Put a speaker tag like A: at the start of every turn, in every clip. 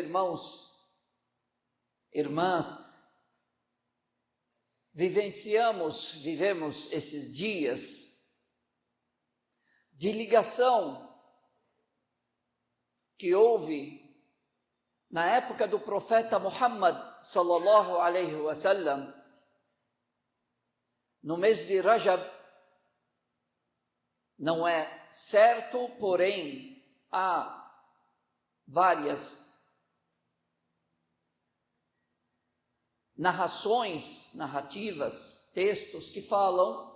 A: irmãos, irmãs, vivemos esses dias de ligação que houve na época do profeta Muhammad sallallahu alaihi wasallam, no mês de Rajab. Não é certo, porém há várias narrativas, textos que falam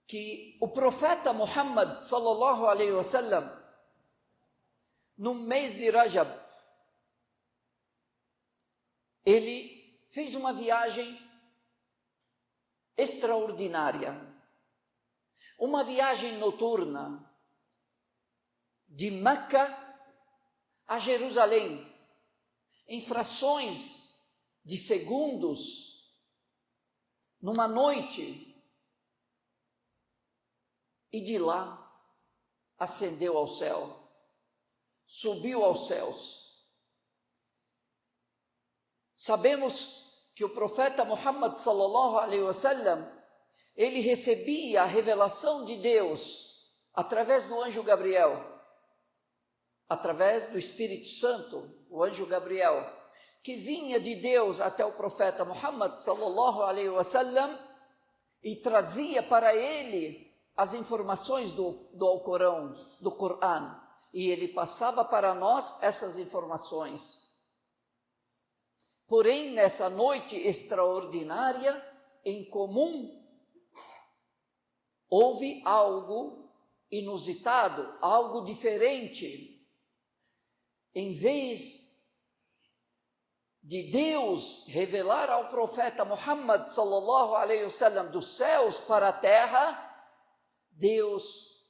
A: que o profeta Muhammad sallallahu alaihi wasallam, no mês de Rajab, ele fez uma viagem extraordinária, uma viagem noturna de Meca a Jerusalém, em frações de segundos, numa noite, e de lá ascendeu ao céu, subiu aos céus. Sabemos que o profeta Muhammad sallallahu alaihi wasallam, ele recebia a revelação de Deus através do anjo Gabriel, através do Espírito Santo, o anjo Gabriel, que vinha de Deus até o profeta Muhammad sallallahu alaihi wasallam e trazia para ele as informações do Alcorão, do Coran, e ele passava para nós essas informações. Porém, nessa noite extraordinária, em comum, houve algo inusitado, algo diferente. Em vez de Deus revelar ao profeta Muhammad sallallahu alaihi wasallam dos céus para a terra, Deus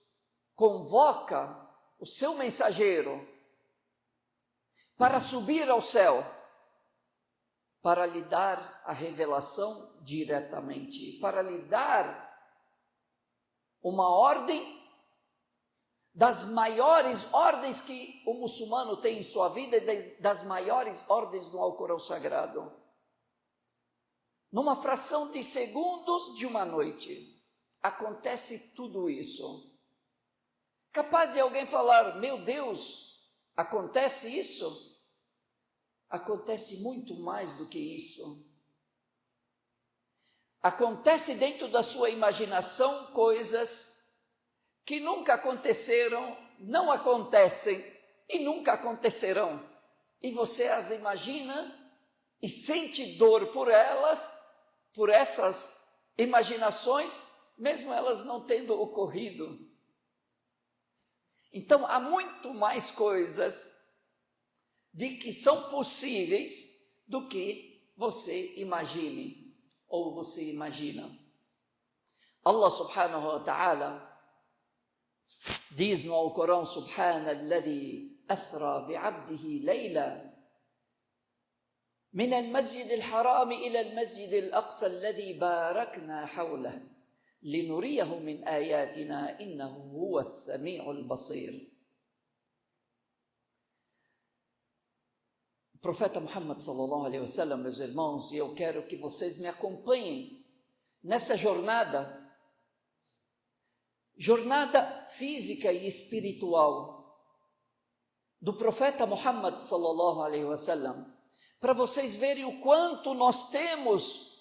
A: convoca o seu mensageiro para subir ao céu, para lhe dar a revelação diretamente, para lhe dar uma ordem das maiores ordens que o muçulmano tem em sua vida, das maiores ordens do Alcorão Sagrado. Numa fração de segundos de uma noite, acontece tudo isso. Capaz de alguém falar, meu Deus, acontece isso? Acontece muito mais do que isso. Acontece dentro da sua imaginação coisas que nunca aconteceram, não acontecem e nunca acontecerão. E você as imagina e sente dor por elas, por essas imaginações, mesmo elas não tendo ocorrido. Então, há muito mais coisas de que são possíveis do que você imagine, ou você imagina. Allah subhanahu wa ta'ala diz no Alcorão, Subhanalladhi asra bi'abdihi layla min al-masjid al-haram ila al-masjid al-aqsa alladhi barakna hawlah linuriyahu min ayatina innahu huwa as-sami'ul basir. O profeta Muhammad sallallahu alaihi wasallam, meus irmãos, e eu quero que vocês me acompanhem nessa jornada física e espiritual do profeta Muhammad sallallahu alaihi wasallam, para vocês verem o quanto nós temos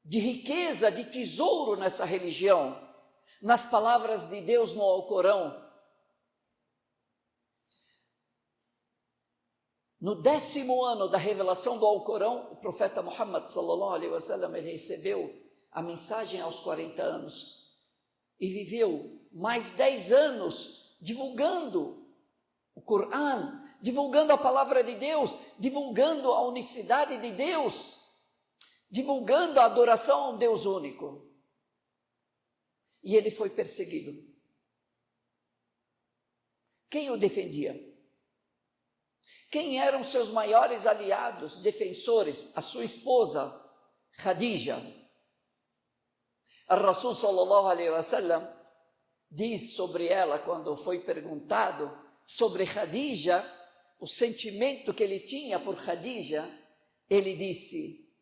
A: de riqueza, de tesouro nessa religião, nas palavras de Deus no Alcorão. No 10º ano da revelação do Alcorão, o profeta Muhammad sallallahu alaihi wasallam, ele recebeu a mensagem aos 40 anos e viveu mais 10 anos divulgando o Coran, divulgando a palavra de Deus, divulgando a unicidade de Deus, divulgando a adoração a um Deus único. E ele foi perseguido. Quem o defendia? Quem eram seus maiores aliados, defensores? A sua esposa, Khadija. Ar-Rasul sallallahu alaihi wasallam diz sobre ela, quando foi perguntado sobre Khadija, o sentimento que ele tinha por Khadija, ele disse: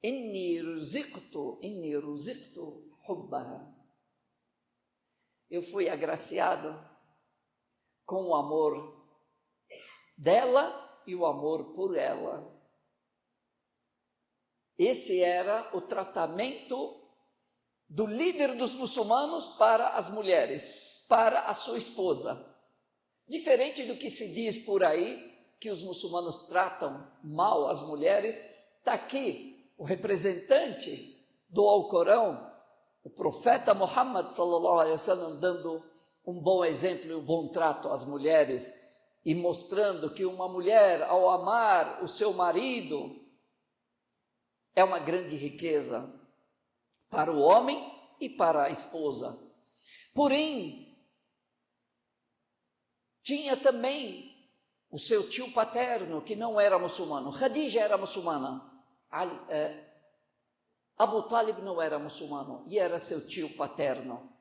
A: inni ruziqtu hubbaha. Eu fui agraciado com o amor dela e o amor por ela. Esse era o tratamento do líder dos muçulmanos para as mulheres, para a sua esposa. Diferente do que se diz por aí, que os muçulmanos tratam mal as mulheres, está aqui o representante do Alcorão, o profeta Muhammad sallallahu alaihi wasallam, dando um bom exemplo e um bom trato às mulheres e mostrando que uma mulher, ao amar o seu marido, é uma grande riqueza para o homem e para a esposa. Porém, tinha também o seu tio paterno, que não era muçulmano. Khadija era muçulmana, Abu Talib não era muçulmano, e era seu tio paterno.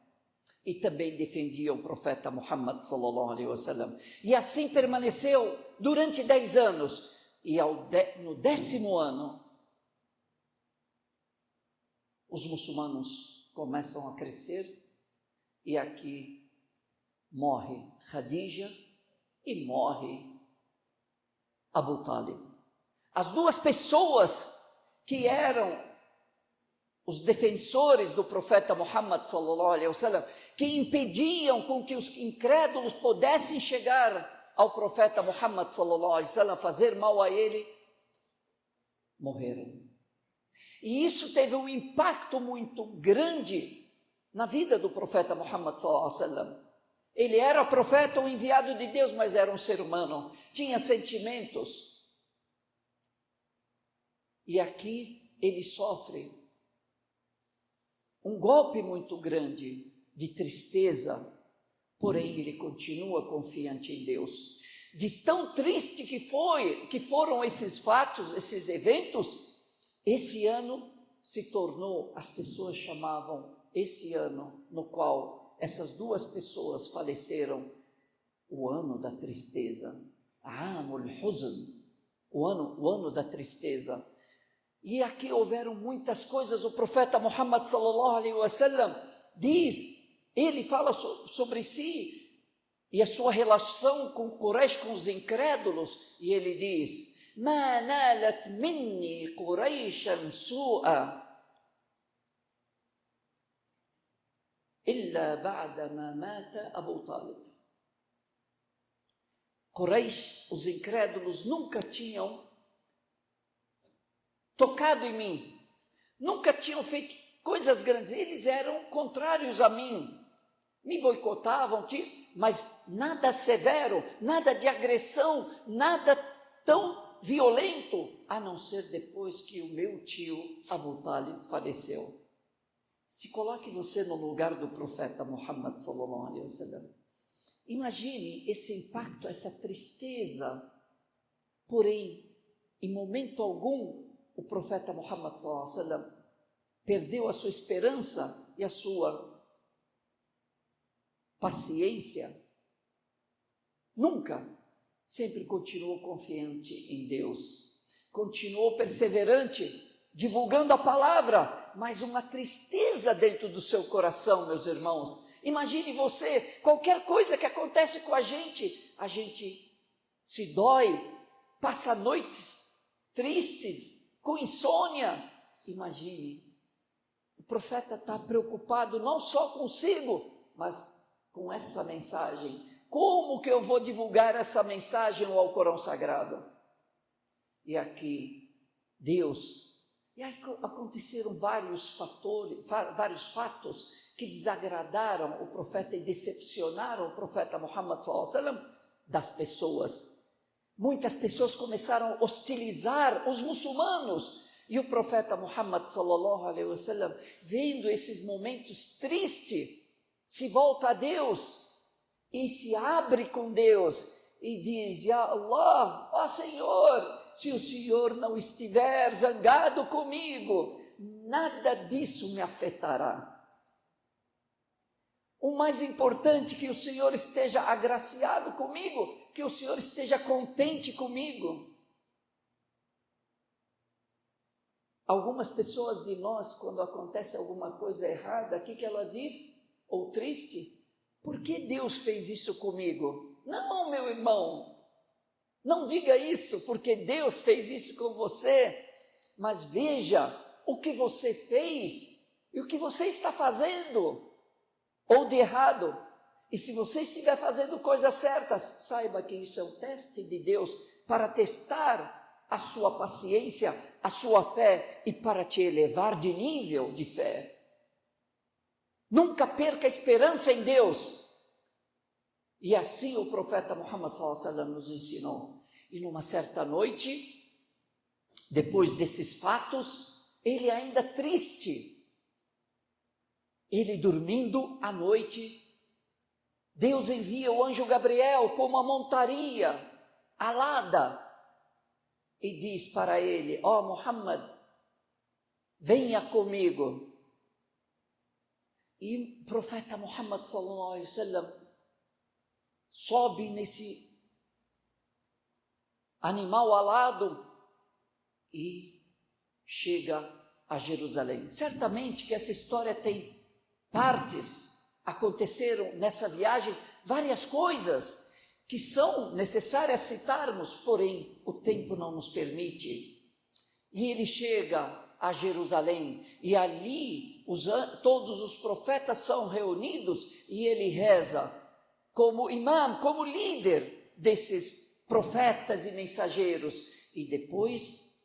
A: E também defendia o profeta Muhammad sallallahu alaihi wasallam. E assim permaneceu durante 10 anos. E no 10º ano, os muçulmanos começam a crescer, e aqui morre Khadija e morre Abu Talib. As duas pessoas que eram os defensores do profeta Muhammad sallallahu alaihi wasallam, que impediam com que os incrédulos pudessem chegar ao profeta Muhammad sallallahu alaihi wasallam, fazer mal a ele, morreram. E isso teve um impacto muito grande na vida do profeta Muhammad sallallahu alaihi wasallam. Ele era profeta, o enviado de Deus, mas era um ser humano, tinha sentimentos. E aqui ele sofre um golpe muito grande de tristeza, porém ele continua confiante em Deus. De tão triste que foram esses fatos, esses eventos, esse ano se tornou, as pessoas chamavam esse ano no qual essas duas pessoas faleceram, o ano da tristeza, Amul Huzn, o ano da tristeza. E aqui houveram muitas coisas. O profeta Muhammad sallallahu alaihi wasallam diz, ele fala sobre si e a sua relação com Quraysh, com os incrédulos, e ele diz: ma nalat minni Qurayshan su'a illa ba'da ma mata Abu Talib. Quraysh, os incrédulos, nunca tinham tocado em mim, nunca tinham feito coisas grandes, eles eram contrários a mim, me boicotavam, mas nada severo, nada de agressão, nada tão violento, a não ser depois que o meu tio Abu Talib faleceu. Se coloque você no lugar do profeta Muhammad sallallahu alaihi wasallam. Imagine esse impacto, essa tristeza. Porém, em momento algum, o profeta Muhammad sallallahu alaihi wasallam perdeu a sua esperança e a sua paciência. Nunca. Sempre continuou confiante em Deus. Continuou perseverante, divulgando a palavra, mas uma tristeza dentro do seu coração, meus irmãos. Imagine você, qualquer coisa que acontece com a gente se dói, passa noites tristes, com insônia. Imagine, o profeta está preocupado não só consigo, mas com essa mensagem. Como que eu vou divulgar essa mensagem ao Alcorão Sagrado? E aqui, Deus, e aí aconteceram vários fatos que desagradaram o profeta e decepcionaram o profeta Muhammad sallallahu alaihi wasallam das pessoas. Muitas pessoas começaram a hostilizar os muçulmanos, e o profeta Muhammad sallallahu alaihi wasallam, vendo esses momentos tristes, se volta a Deus e se abre com Deus e diz: Ya Allah, ó Senhor, se o Senhor não estiver zangado comigo, nada disso me afetará. O mais importante é que o Senhor esteja agraciado comigo, que o Senhor esteja contente comigo. Algumas pessoas de nós, quando acontece alguma coisa errada, o que ela diz? Ou triste? Por que Deus fez isso comigo? Não, meu irmão, não diga isso, porque Deus fez isso com você, mas veja o que você fez e o que você está fazendo, ou de errado. E se você estiver fazendo coisas certas, saiba que isso é um teste de Deus para testar a sua paciência, a sua fé e para te elevar de nível de fé. Nunca perca a esperança em Deus. E assim o profeta Muhammad sallallahu alaihi wasallam nos ensinou. E numa certa noite, depois desses fatos, ele ainda triste, ele dormindo à noite, Deus envia o anjo Gabriel com uma montaria alada e diz para ele: ó Muhammad, venha comigo. E o profeta Muhammad sallallahu alaihi wasallam sobe nesse animal alado e chega a Jerusalém. Certamente que essa história tem partes. Aconteceram nessa viagem várias coisas que são necessárias citarmos, porém o tempo não nos permite. E ele chega a Jerusalém e ali todos os profetas são reunidos e ele reza como imã, como líder desses profetas e mensageiros. E depois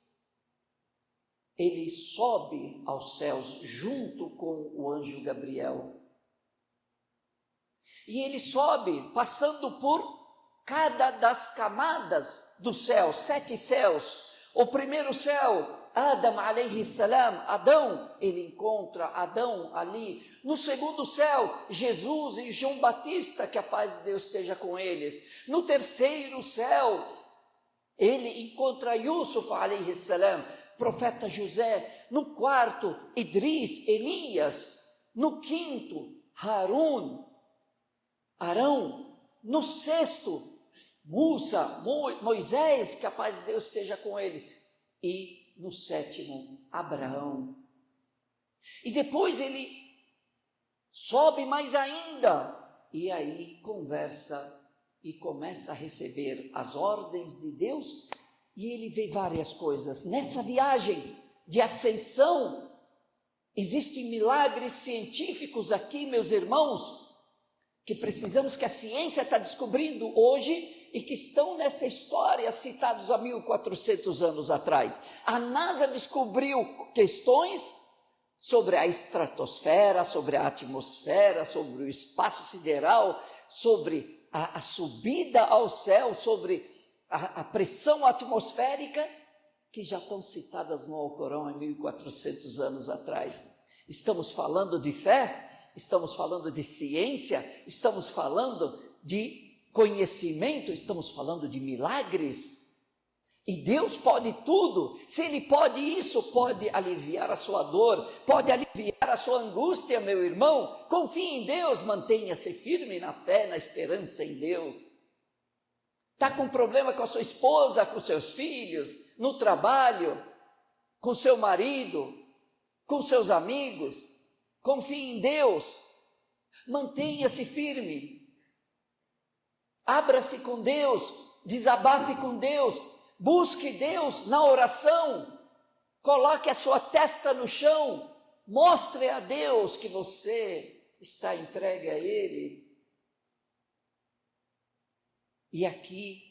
A: ele sobe aos céus junto com o anjo Gabriel. E ele sobe, passando por cada das camadas do céu, 7 céus. O primeiro céu, Adam alayhi salam, Adão, ele encontra Adão ali. No segundo céu, Jesus e João Batista, que a paz de Deus esteja com eles. No terceiro céu, ele encontra Yusuf alayhi salam, profeta José. No quarto, Idris, Elias. No quinto, Arão. No sexto, Moisés, que a paz de Deus esteja com ele. E no sétimo, Abraão. E depois ele sobe mais ainda. E aí conversa e começa a receber as ordens de Deus. E ele vê várias coisas. Nessa viagem de ascensão, existem milagres científicos aqui, meus irmãos, que precisamos, que a ciência está descobrindo hoje e que estão nessa história citados há 1400 anos atrás. A NASA descobriu questões sobre a estratosfera, sobre a atmosfera, sobre o espaço sideral, sobre a subida ao céu, sobre a pressão atmosférica, que já estão citadas no Alcorão há 1400 anos atrás. Estamos falando de fé? Estamos falando de ciência, estamos falando de conhecimento, estamos falando de milagres. E Deus pode tudo. Se Ele pode isso, pode aliviar a sua dor, pode aliviar a sua angústia, meu irmão. Confie em Deus, mantenha-se firme na fé, na esperança em Deus. Está com problema com a sua esposa, com seus filhos, no trabalho, com seu marido, com seus amigos? Confie em Deus, mantenha-se firme, abra-se com Deus, desabafe com Deus, busque Deus na oração, coloque a sua testa no chão, mostre a Deus que você está entregue a Ele. E aqui,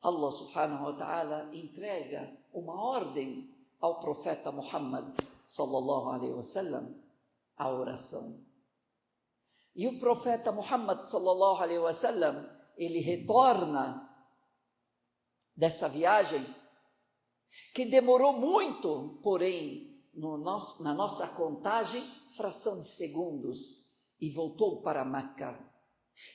A: Allah subhanahu wa ta'ala entrega uma ordem ao profeta Muhammad sallallahu alaihi wasallam, a oração. E o profeta Muhammad sallallahu alaihi wasallam, ele retorna dessa viagem que demorou muito, porém na nossa contagem, fração de segundos, e voltou para Meca.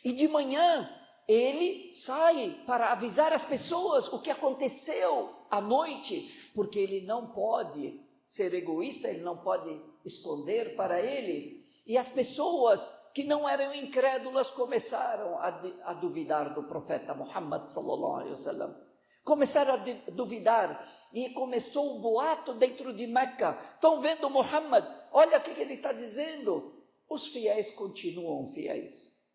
A: E de manhã ele sai para avisar as pessoas o que aconteceu à noite, porque ele não pode ser egoísta, ele não pode esconder para ele. E as pessoas que não eram incrédulas começaram a duvidar do profeta Muhammad sallallahu alaihi wasallam. Começaram a duvidar e começou um boato dentro de Meca. Estão vendo Muhammad? Olha o que ele está dizendo. Os fiéis continuam fiéis.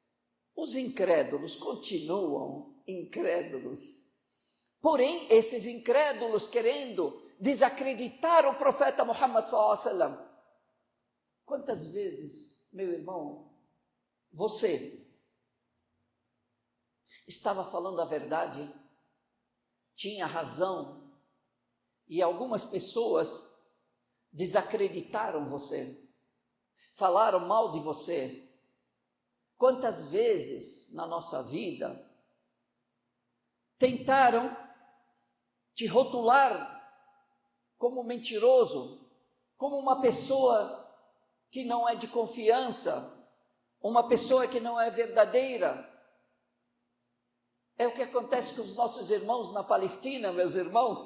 A: Os incrédulos continuam incrédulos. Porém, esses incrédulos querendo desacreditar o profeta Muhammad sallallahu alaihi wasallam. Quantas vezes, meu irmão, você estava falando a verdade, tinha razão, e algumas pessoas desacreditaram você, falaram mal de você? Quantas vezes na nossa vida tentaram te rotular como mentiroso, como uma pessoa que não é de confiança, uma pessoa que não é verdadeira? É o que acontece com os nossos irmãos na Palestina, meus irmãos.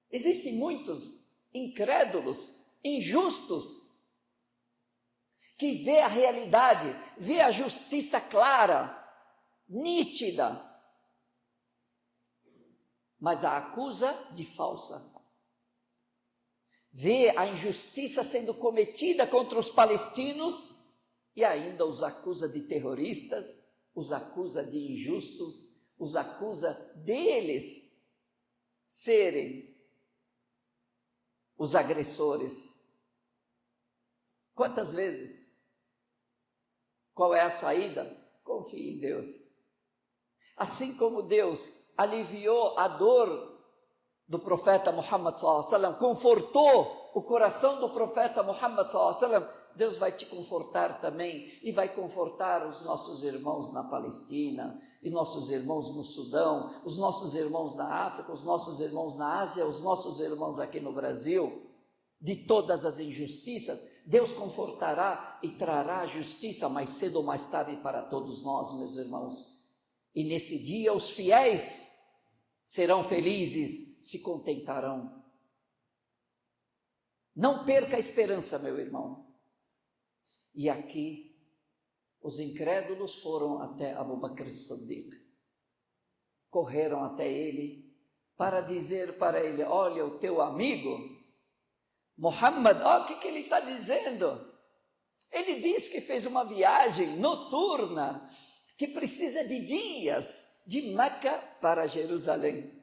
A: Existem muitos incrédulos, injustos, que vê a realidade, vê a justiça clara, nítida, mas a acusa de falsa. Vê a injustiça sendo cometida contra os palestinos e ainda os acusa de terroristas, os acusa de injustos, os acusa deles serem os agressores. Quantas vezes? Qual é a saída? Confie em Deus. Assim como Deus aliviou a dor do profeta Muhammad sallallahu alaihi wasallam, confortou o coração do profeta Muhammad sallallahu alaihi wasallam, Deus vai te confortar também e vai confortar os nossos irmãos na Palestina, e nossos irmãos no Sudão, os nossos irmãos na África, os nossos irmãos na Ásia, os nossos irmãos aqui no Brasil, de todas as injustiças. Deus confortará e trará justiça mais cedo ou mais tarde para todos nós, meus irmãos. E nesse dia os fiéis serão felizes, se contentarão. Não perca a esperança, meu irmão. E aqui, os incrédulos foram até Abu Bakr as-Siddiq, correram até ele para dizer para ele: olha, o teu amigo Muhammad, olha o que ele está dizendo. Ele diz que fez uma viagem noturna, que precisa de dias, de Meca para Jerusalém,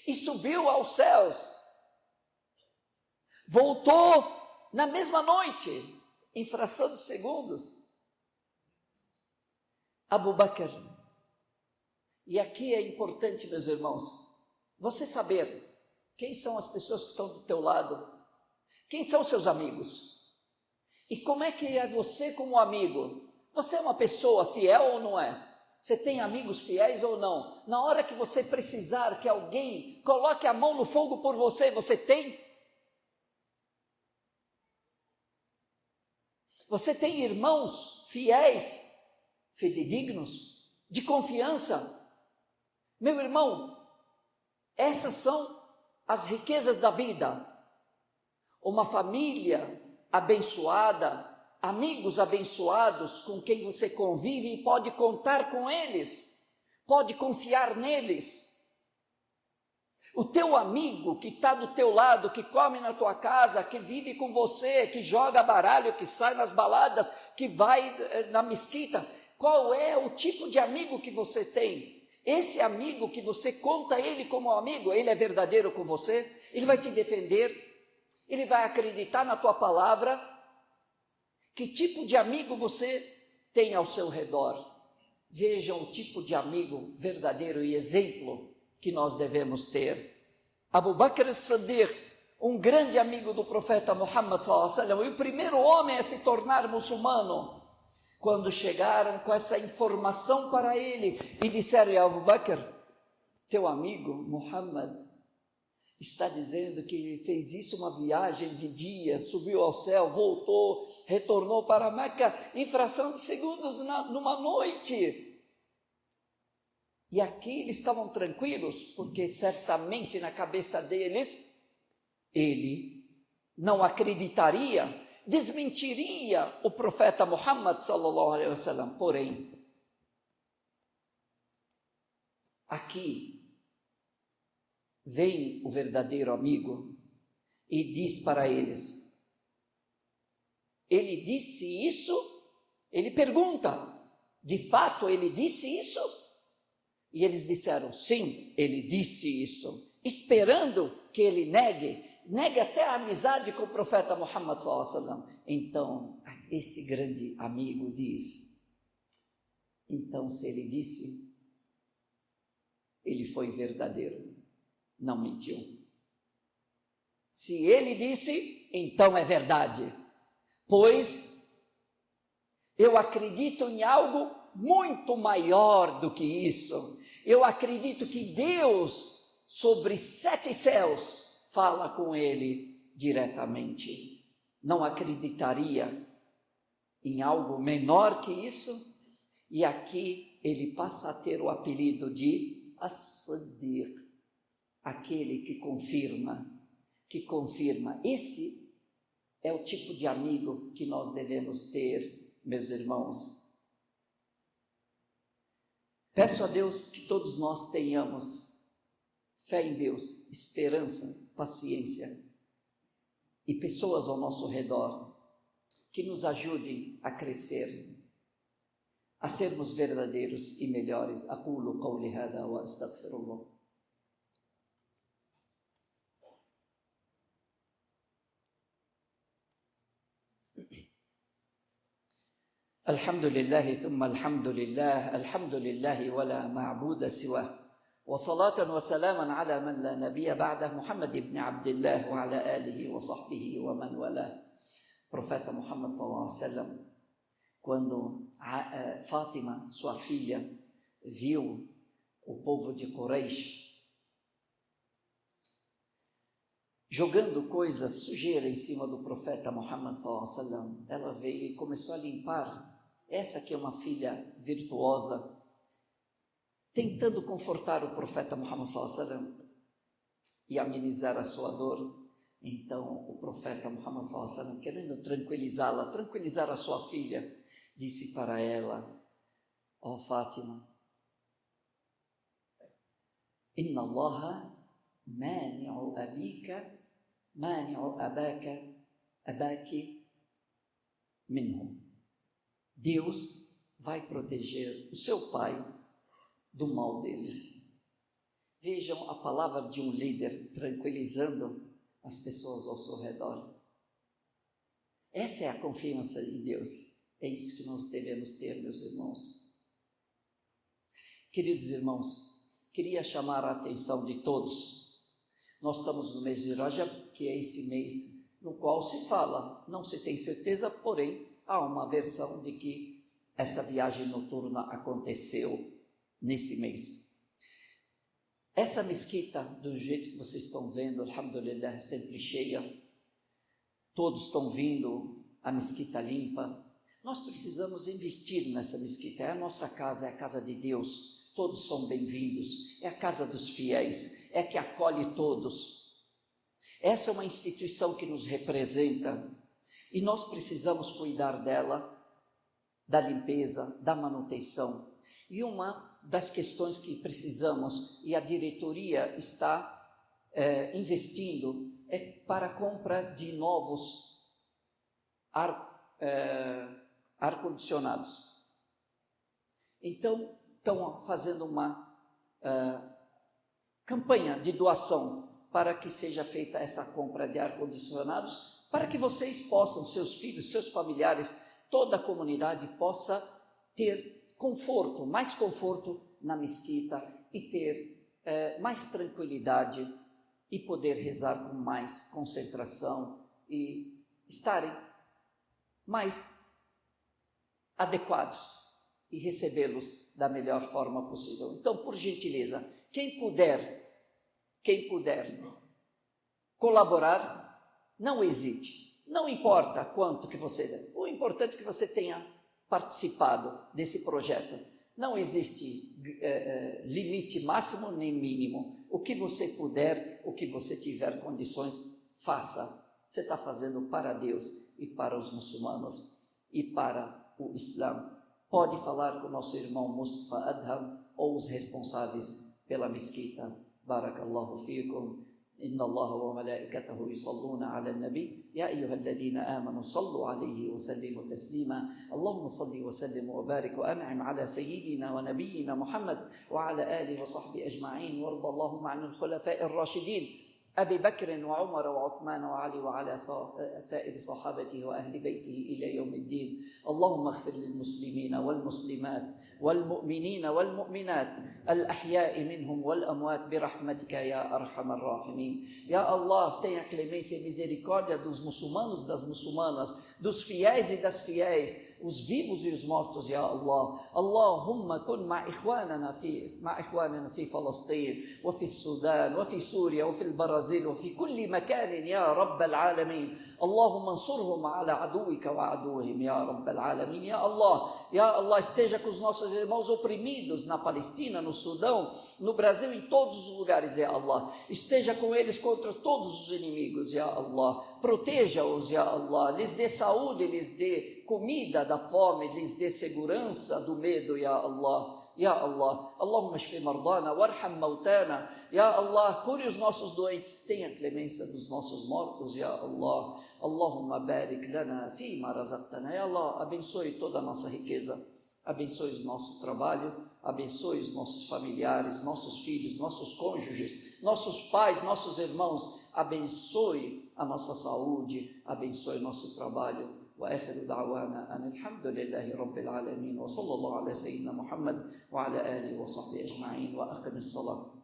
A: e subiu aos céus, voltou na mesma noite, em fração de segundos. Abu Bakr. E aqui é importante, meus irmãos, você saber quem são as pessoas que estão do teu lado, quem são seus amigos, e como é que é você como amigo. Você é uma pessoa fiel ou não é? Você tem amigos fiéis ou não? Na hora que você precisar que alguém coloque a mão no fogo por você, você tem? Você tem irmãos fiéis, fidedignos, de confiança? Meu irmão, essas são as riquezas da vida. Uma família abençoada, amigos abençoados com quem você convive e pode contar com eles, pode confiar neles. O teu amigo que está do teu lado, que come na tua casa, que vive com você, que joga baralho, que sai nas baladas, que vai na mesquita, qual é o tipo de amigo que você tem? Esse amigo que você conta ele como amigo, ele é verdadeiro com você? Ele vai te defender? Ele vai acreditar na tua palavra? Que tipo de amigo você tem ao seu redor? Vejam o tipo de amigo verdadeiro e exemplo que nós devemos ter. Abu Bakr as-Siddiq, um grande amigo do profeta Muhammad sallallahu alaihi wasallam, e o primeiro homem a se tornar muçulmano, quando chegaram com essa informação para ele e disseram: Abu Bakr, teu amigo Muhammad está dizendo que fez isso uma viagem de dias, subiu ao céu, voltou, retornou para Meca em fração de segundos numa noite. E aqui eles estavam tranquilos, porque certamente na cabeça deles, ele não acreditaria, desmentiria o profeta Muhammad sallallahu alaihi wasallam. Porém, aqui vem o verdadeiro amigo e diz para eles, ele disse isso? Ele pergunta, de fato ele disse isso? E eles disseram, sim, ele disse isso, esperando que ele negue até a amizade com o profeta Muhammad sallallahu alaihi wasallam. Então, esse grande amigo diz, então se ele disse, ele foi verdadeiro, não mentiu. Se ele disse, então é verdade, pois eu acredito em algo muito maior do que isso. Eu acredito que Deus, sobre 7 céus, fala com ele diretamente. Não acreditaria em algo menor que isso? E aqui ele passa a ter o apelido de As-Siddiq, aquele que confirma. Esse é o tipo de amigo que nós devemos ter, meus irmãos. Peço a Deus que todos nós tenhamos fé em Deus, esperança, paciência e pessoas ao nosso redor que nos ajudem a crescer, a sermos verdadeiros e melhores. Aqulu qawli hada wa astaghfirullah. الحمد لله ثم الحمد لله ولا معبود سواه وصلاة وسلاما على من لا نبي بعده محمد بن عبد الله وعلى آله وصحبه ومن والاه. Profeta Muhammad sallallahu alaihi wasallam, quando Fátima, sua filha, viu o povo de Quraysh jogando coisas, sujeira em cima do profeta Muhammad sallallahu alaihi wasallam, ela veio e começou a limpar. Essa que é uma filha virtuosa, tentando confortar o profeta Muhammad sallallahu alaihi wasallam e amenizar a sua dor. Então o profeta Muhammad sallallahu alaihi wasallam, querendo tranquilizá-la, tranquilizar a sua filha, disse para ela: ó Fátima, inna Allaha mani'u abaki minhum. Deus vai proteger o seu pai do mal deles. Vejam a palavra de um líder tranquilizando as pessoas ao seu redor. Essa é a confiança em Deus. É isso que nós devemos ter, meus irmãos. Queridos irmãos, queria chamar a atenção de todos. Nós estamos no mês de Rajab, que é esse mês no qual se fala, não se tem certeza, porém, há uma versão de que essa viagem noturna aconteceu nesse mês. Essa mesquita, do jeito que vocês estão vendo, alhamdulillah, é sempre cheia. Todos estão vindo, a mesquita limpa. Nós precisamos investir nessa mesquita. É a nossa casa, é a casa de Deus. Todos são bem-vindos. É a casa dos fiéis, é a que acolhe todos. Essa é uma instituição que nos representa. E nós precisamos cuidar dela, da limpeza, da manutenção. E uma das questões que precisamos, e a diretoria está investindo, é para a compra de novos ar-condicionados. Então, estão fazendo uma campanha de doação para que seja feita essa compra de ar-condicionados, para que vocês possam, seus filhos, seus familiares, toda a comunidade possa ter conforto, mais conforto na mesquita e ter mais tranquilidade e poder rezar com mais concentração e estarem mais adequados e recebê-los da melhor forma possível. Então, por gentileza, quem puder colaborar, não hesite, não importa quanto que você der, o importante é que você tenha participado desse projeto. Não existe limite máximo nem mínimo. O que você puder, o que você tiver condições, faça. você está fazendo para Deus e para os muçulmanos e para o Islã. Pode falar com o nosso irmão Mustafa Adham ou os responsáveis pela mesquita. Barakallahu fikum. إن الله وملائكته يصلون على النبي يا أيها الذين آمنوا صلوا عليه وسلموا تسليما اللهم صل وسلم وبارك وأنعم على سيدنا ونبينا محمد وعلى آله وصحبه أجمعين وارض اللهم عن الخلفاء الراشدين أبي بكر وعمر وعثمان وعلي وعلى سائر صحابته وأهل بيته إلى يوم الدين. اللهم اغفر للمسلمين والمسلمات والمؤمنين والمؤمنات الأحياء منهم والأموات برحمتك يا أرحم الراحمين. Ya Allah, tenha clemência e misericórdia dos muçulmanos e das muçulmanas, dos fiéis e das fiéis, os vivos e os mortos, Ya Allah. Allahumma kun ma ikhwanana fi Falastin, wa fi Sudan, wa fi Súria, wa fi Brasil, wa fi kulli makanin, Ya Rabbal Alamin. Allahumma ansurhum ala aduwika wa aduwihim, Ya Rabbal Alamin. Ya Allah, esteja com os nossos irmãos oprimidos na Palestina, no Sudão, no Brasil, em todos os lugares, Ya Allah. Esteja com eles contra todos os inimigos, Ya Allah. Proteja-os, Ya Allah. Lhes dê saúde, lhes dê comida da fome, lhes dê segurança do medo, Ya Allah. Ya Allah, Allahumma shfi mardana, warham mautana. Ya Allah, cure os nossos doentes, tenha clemência dos nossos mortos, Ya Allah. Allahumma barik lana fima razaqtana. Ya Allah, abençoe toda a nossa riqueza, abençoe o nosso trabalho, abençoe os nossos familiares, nossos filhos, nossos cônjuges, nossos pais, nossos irmãos, abençoe a nossa saúde, abençoe o nosso trabalho. وآخر دعوانا أن الحمد لله رب العالمين وصلى الله على سيدنا محمد وعلى آله وصحبه أجمعين وأقم الصلاة.